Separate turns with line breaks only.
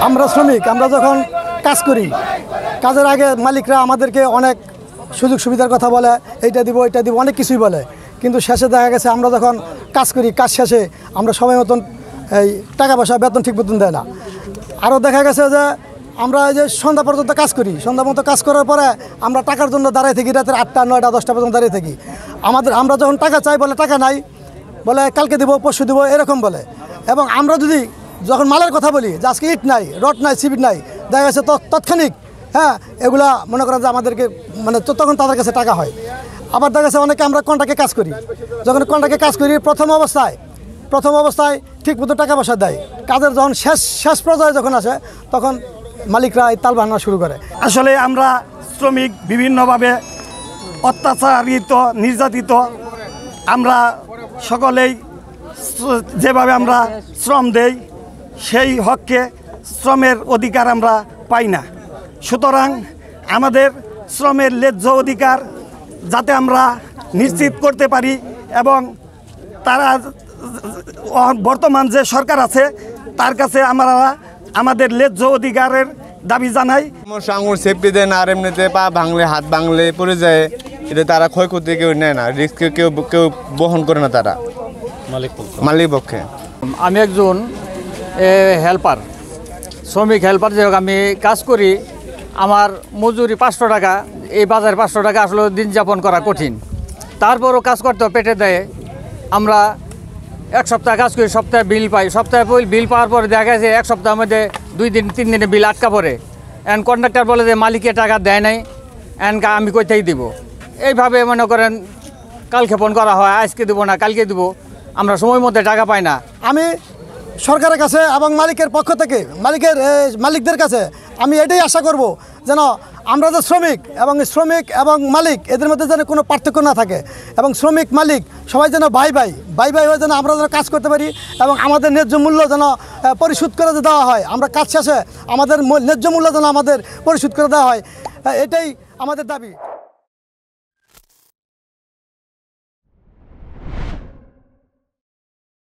আমরা শ্রমিক, আমরা যখন কাজ করি, কাজের আগে মালিকরা আমাদেরকে অনেক সুযোগ সুবিধার কথা বলে, এইটা দিব ওইটা দিব, অনেক কিছুই বলে। কিন্তু শেষে দেখা গেছে আমরা যখন কাজ করি, কাজ শেষে আমরা সময় মতন এই টাকা পয়সা বেতন ঠিক মতন দেয় না। আরও দেখা গেছে যে আমরা এই যে সন্ধ্যা পর্যন্ত কাজ করি, সন্ধ্যা মতো কাজ করার পরে আমরা টাকার জন্য দাঁড়িয়ে থাকি, রাতের 8টা 9টা 10টা পর্যন্ত দাঁড়িয়ে থাকি। আমরা যখন টাকা চাই বলে টাকা নাই, বলে কালকে দিব পরশু দিব এরকম বলে। এবং আমরা যদি যখন মালের কথা বলি যে আজকে ইট নাই, রড নাই, সিমেন্ট নাই, দেখা গেছে তৎক্ষণিক এগুলা মনে করেন যে আমাদেরকে মানে তখন তাদের কাছে টাকা হয়। আবার দেখা গেছে অনেকে আমরা কন্ট্রাক্টে কাজ করি, যখন কন্ট্রাক্টে কাজ করি প্রথম অবস্থায় ঠিক মতো টাকা পয়সা দেয়, কাজের যখন শেষ পর্যায়ে যখন আসে তখন মালিকরা এই তাল বাহানা শুরু করে।
আসলে আমরা শ্রমিক বিভিন্নভাবে অত্যাচারিত, নির্যাতিত। আমরা সকলেই যেভাবে আমরা শ্রম দেই সেই হককে শ্রমের অধিকার আমরা পাই না। সুতরাং আমাদের শ্রমের ন্যায্য অধিকার যাতে আমরা নিশ্চিত করতে পারি এবং তারা বর্তমান যে সরকার আছে তার কাছে আমরা আমাদের ন্যায্য অধিকারের দাবি জানাই।
আঙুর সেফটি দেয় না, আর এমনিতে পা ভাঙলে হাত ভাঙলে পড়ে যায়, এটা তারা ক্ষয়ক্ষতি কেউ নেয় না, রিস্ক কেউ বহন করে না তারা মালিক পক্ষে।
আমি একজন হেল্পার, শ্রমিক হেল্পার। যেরকম আমি কাজ করি, আমার মজুরি 500 টাকা, এই বাজারে 500 টাকা আসলে দিন যাপন করা কঠিন। তারপরও কাজ করতে পেটে দেয়। আমরা এক সপ্তাহ কাজ করি, সপ্তাহে বিল পাই, সপ্তাহে বিল পাওয়ার পরে দেখা গেছে এক সপ্তাহের মধ্যে 2 দিন 3 দিনে বিল আটকা পড়ে। অ্যান্ড কন্ট্রাক্টর বলে যে মালিকে টাকা দেয় নাই, অ্যান্ড আমি কোথায় দিব। এইভাবে মনে করেন কালক্ষেপণ করা হয়, আজকে দেবো না কালকে দেবো, আমরা সময় মধ্যে টাকা পাই না।
আমি সরকারের কাছে এবং মালিকের পক্ষ থেকে মালিকদের কাছে আমি এটাই আশা করব যেন আমরা যে শ্রমিক এবং মালিক এদের মধ্যে যেন কোনো পার্থক্য না থাকে, এবং শ্রমিক মালিক সবাই যেন ভাই হয়ে যেন আমরা যেন কাজ করতে পারি, এবং আমাদের ন্যায্য মূল্য যেন পরিশোধ করে দেওয়া হয়। আমরা কাজ শেষে আমাদের ন্যায্য মূল্য যেন আমাদের পরিশোধ করে দেওয়া হয়, এটাই আমাদের দাবি।